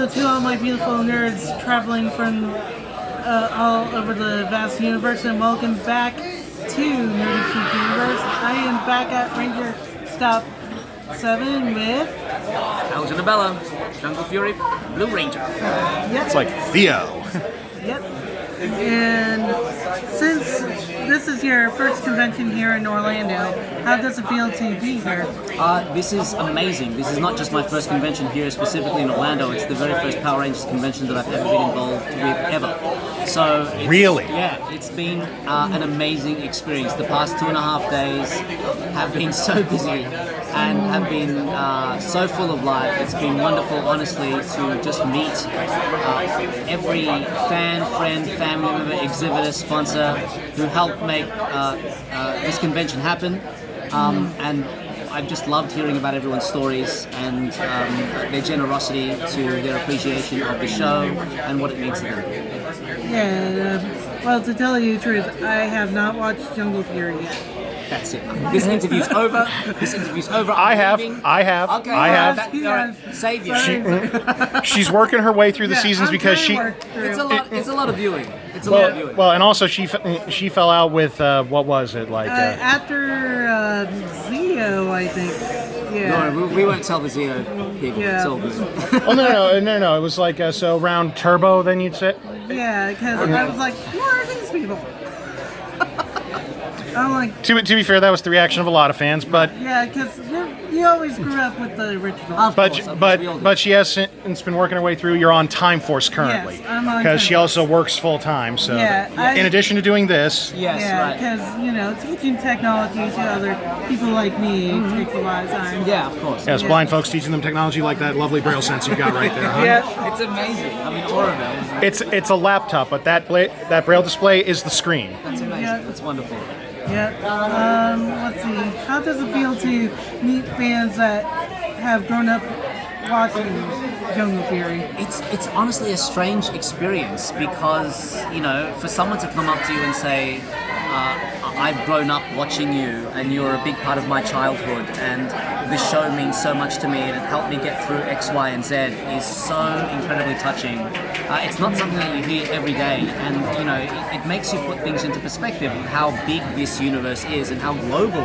Hello to all my beautiful nerds traveling from all over the vast universe, and welcome back to Nerdy Freak Universe. I am back at RangerStop 7 with Aljin Abella, Jungle Fury, Blue Ranger. Yep. It's like Theo. Yep. And since this is your first convention here in Orlando, how does it feel to be here? This is amazing. This is not just my first convention here, specifically in Orlando. It's the very first Power Rangers convention that I've ever been involved with, ever. So Really? Yeah, it's been an amazing experience. The past 2.5 days have been so busy and have been so full of life. It's been wonderful, honestly, to just meet every fan, friend, family member, exhibitor, sponsor who helped make this convention happen. And I've just loved hearing about everyone's stories and their generosity to their appreciation of the show and what it means to them. Yeah, well, to tell you the truth, I have not watched Jungle Fury yet. That's it. This interview's over. This interview's over. I have. Leaving. I have. Okay. I have. All right. Save you. She's working her way through the seasons I'm because trying to work through. It's a lot of viewing. It's a lot of viewing. Well, and also she fell out with what was it like? After Theo, I think. Yeah. No, we won't tell the Theo people. Yeah. It's all good. Oh no! It was like so around Turbo. Then you'd say. Yeah, because I was like, who are these people? I'm like, To be fair, that was the reaction of a lot of fans, but yeah, because you always grew up with the original. Of course, we all do. but she has since been working her way through. You're on Time Force currently Yes, I'm on because she Time also works full time. So Yeah, in addition to doing this, Yes, Yeah, right. because, teaching technology to other people like me takes a lot of time. Yeah, of course. as blind folks teaching them technology like that lovely braille sense you got right there. Huh? Yeah, It's amazing. I mean, Oroville. It's a laptop, but that braille display is the screen. That's amazing. Yeah. That's wonderful. yeah. Let's see. How does it feel to meet fans that have grown up watching Jungle Fury? It's honestly a strange experience because, for someone to come up to you and say, I've grown up watching you and you're a big part of my childhood and this show means so much to me and it helped me get through X, Y, and Z is so incredibly touching. It's not something that you hear every day and, it makes you put things into perspective of how big this universe is and how global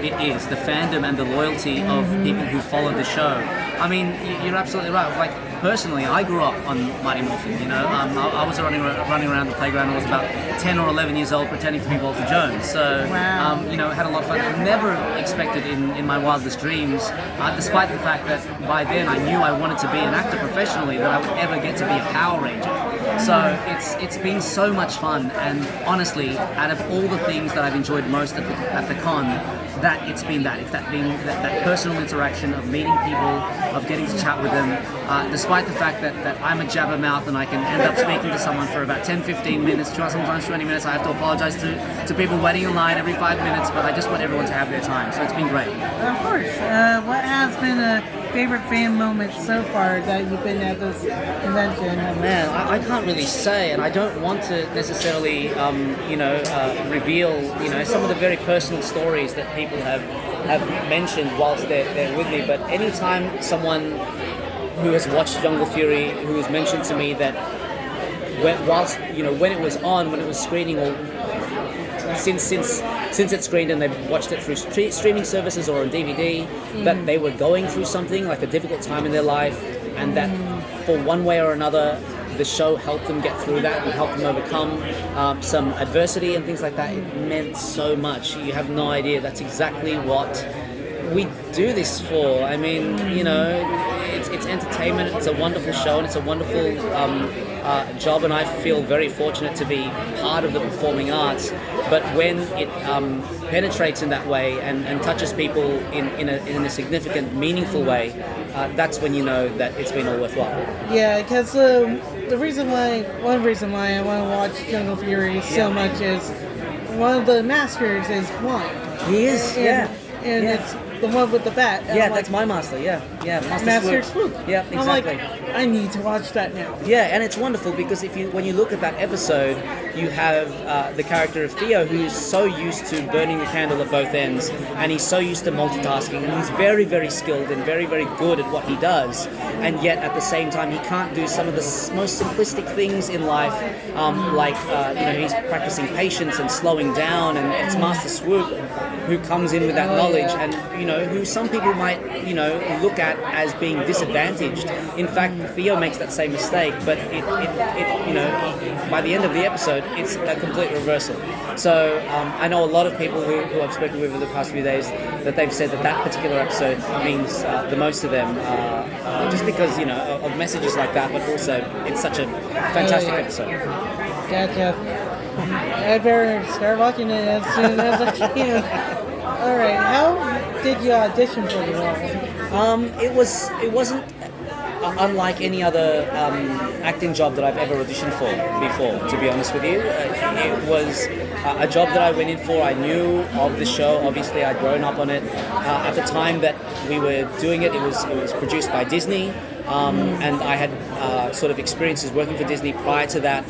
it is, the fandom and the loyalty of people who follow the show. I mean, you're absolutely right. Like, personally, I grew up on Mighty Morphin, I was running around the playground. I was about 10 or 11 years old pretending to be Walter Jones. So, Wow. had a lot of fun. I never expected in my wildest dreams, despite the fact that by then I knew I wanted to be an actor professionally, that I would ever get to be a Power Ranger. So it's been so much fun, and honestly, out of all the things that I've enjoyed most at the con, it's been that personal interaction of meeting people, of getting to chat with them, despite the fact that I'm a jabbermouth and I can end up speaking to someone for about 10-15 minutes, sometimes 20 minutes. I have to apologize to people waiting in line every 5 minutes, but I just want everyone to have their time, so it's been great. Of course. What has been a favorite fan moment so far that you've been at this convention? Man, I can't really say, and I don't want to necessarily, reveal, some of the very personal stories that people have mentioned whilst they're with me. But anytime someone who has watched Jungle Fury, who has mentioned to me that when it was on, when it was screening, or since it's screened and they've watched it through streaming services or on DVD, that they were going through something like a difficult time in their life, and that for one way or another the show helped them get through that and helped them overcome some adversity and things like that. It meant so much. You have no idea. That's exactly what we do this for. I mean, it's entertainment. It's a wonderful show and it's a wonderful job, and I feel very fortunate to be part of the performing arts. But when it penetrates in that way and touches people in a significant, meaningful way, that's when you know that it's been all worthwhile. Yeah, because one reason why I want to watch Jungle Fury so much is one of the maskers is blind. He is, And it's the one with the bat. And Yeah, I'm that's like, my master. Yeah, Master Swoop. Yeah, I'm exactly. like, I need to watch that now. Yeah, and it's wonderful because when you look at that episode, you have the character of Theo, who's so used to burning the candle at both ends, and he's so used to multitasking, and he's very, very skilled and very, very good at what he does, and yet at the same time he can't do some of the most simplistic things in life, like he's practicing patience and slowing down, and it's Master Swoop who comes in with that knowledge, and who some people might look at as being disadvantaged. In fact, Theo makes that same mistake, but it by the end of the episode, it's a complete reversal. So I know a lot of people who I've spoken with over the past few days that they've said that particular episode means the most to them, just because of messages like that, but also it's such a fantastic episode. Gotcha. I better start watching it as soon as I can. All right. How did you audition for the role? It wasn't unlike any other acting job that I've ever auditioned for before, to be honest with you. It was a job that I went in for. I knew of the show. Obviously, I'd grown up on it. At the time that we were doing it, it was produced by Disney, and I had sort of experiences working for Disney prior to that.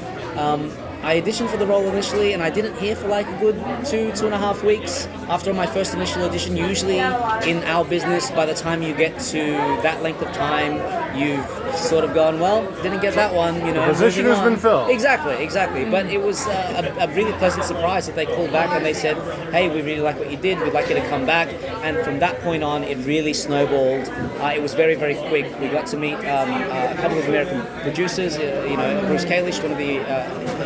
I auditioned for the role initially, and I didn't hear for like a good 2.5 weeks after my first initial audition. Usually in our business, by the time you get to that length of time, you've sort of gone, well, didn't get that one, The position has been filled. Exactly. But it was a really pleasant surprise that they called back and they said, hey, we really like what you did, we'd like you to come back. And from that point on, it really snowballed. It was very, very quick. We got to meet a couple of American producers, Bruce Kalish, one of the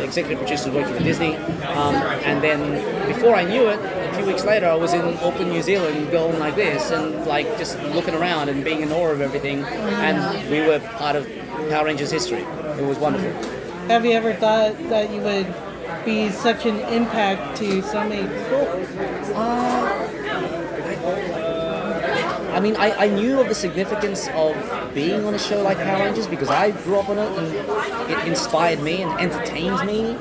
executive producers working for Disney. And then before I knew it, a few weeks later, I was in Auckland, New Zealand, going like this and like just looking around and being in awe of everything. And we were part of Power Rangers history. It was wonderful. Have you ever thought that you would be such an impact to so many people? I mean, I knew of the significance of being on a show like Power Rangers because I grew up on it and it inspired me and entertained me.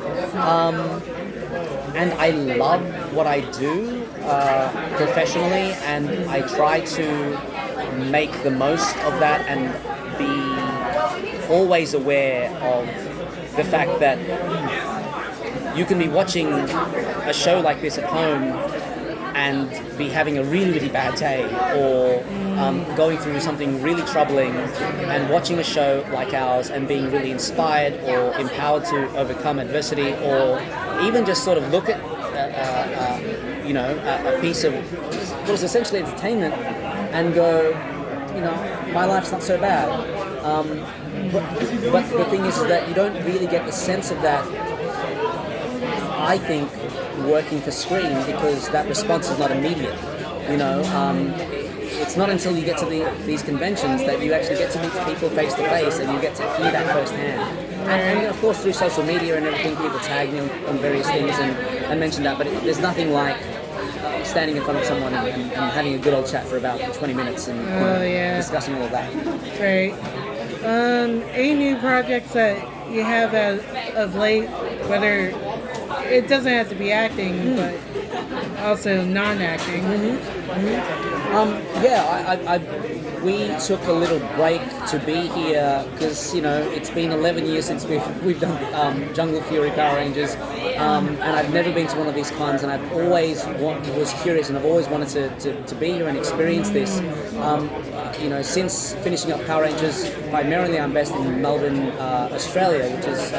And I love what I do professionally, and I try to make the most of that and be always aware of the fact that you can be watching a show like this at home and be having a really, really bad day, or going through something really troubling and watching a show like ours and being really inspired or empowered to overcome adversity, or even just sort of look at a piece of what is essentially entertainment and go, my life's not so bad. But the thing is that you don't really get the sense of that, I think, working for screen, because that response is not immediate. It's not until you get to these conventions that you actually get to meet people face to face and you get to hear that firsthand. And of course through social media and everything, people tag me on various things and mention that, but there's nothing like standing in front of someone and having a good old chat for about 20 minutes and discussing all of that. Right. Any new projects that you have as of late, whether it doesn't have to be acting, but also non-acting? We took a little break to be here because it's been 11 years since we've done Jungle Fury Power Rangers, and I've never been to one of these cons, and I've always was curious, and I've always wanted to be here and experience this. Since finishing up Power Rangers, primarily I'm based in Melbourne, Australia, which is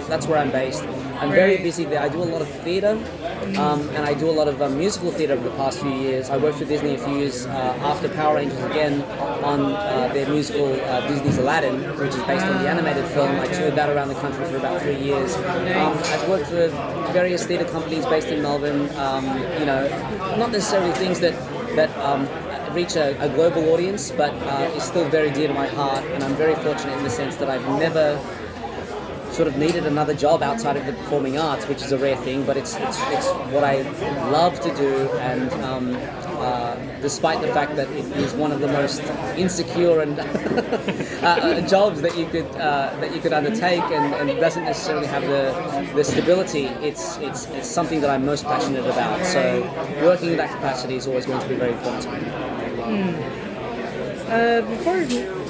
that's where I'm based. I'm very busy there. I do a lot of theatre, and I do a lot of musical theatre over the past few years. I worked for Disney a few years after Power Rangers again on their musical Disney's Aladdin, which is based on the animated film. I toured that around the country for about 3 years. I've worked for various theatre companies based in Melbourne, not necessarily things that reach a global audience, but is still very dear to my heart, and I'm very fortunate in the sense that I've never sort of needed another job outside of the performing arts, which is a rare thing, but it's what I love to do, and despite the fact that it is one of the most insecure and jobs that you could undertake, and doesn't necessarily have the stability, it's something that I'm most passionate about. So working in that capacity is always going to be very important to me.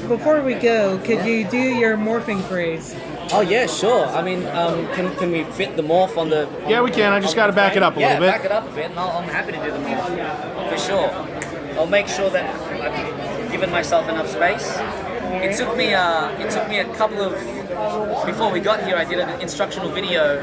Before we go, could you do your morphing phrase? Oh yeah, sure. I mean, can we fit the morph on the? Yeah, we can. I just got to back it up a little bit. Yeah, back it up a bit, and I'm happy to do the morph for sure. I'll make sure that I've given myself enough space. It took me a couple of. Before we got here, I did an instructional video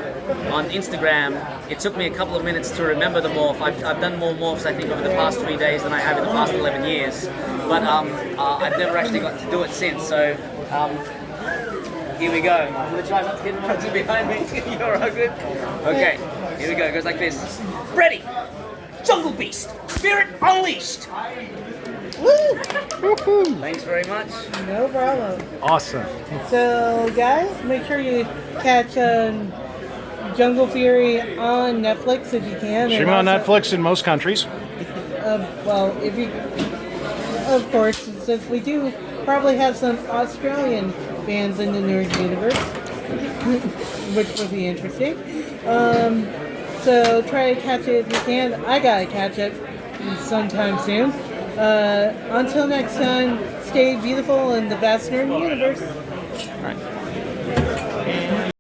on Instagram. It took me a couple of minutes to remember the morph. I've done more morphs, I think, over the past 3 days than I have in the past 11 years. But I've never actually got to do it since. So here we go. I'm going to try not to hit Roger behind me. You're all good? Okay, here we go. It goes like this. Ready! Jungle Beast! Spirit Unleashed! Woo! Thanks very much. No problem. Awesome. So, guys, make sure you catch Jungle Fury on Netflix if you can. Streaming on Netflix in most countries. Well, if you, of course, since we do probably have some Australian fans in the Nerd universe, which would be interesting. So try to catch it if you can. I gotta catch it sometime soon. Until next time, stay beautiful in the vast nerd universe. All right.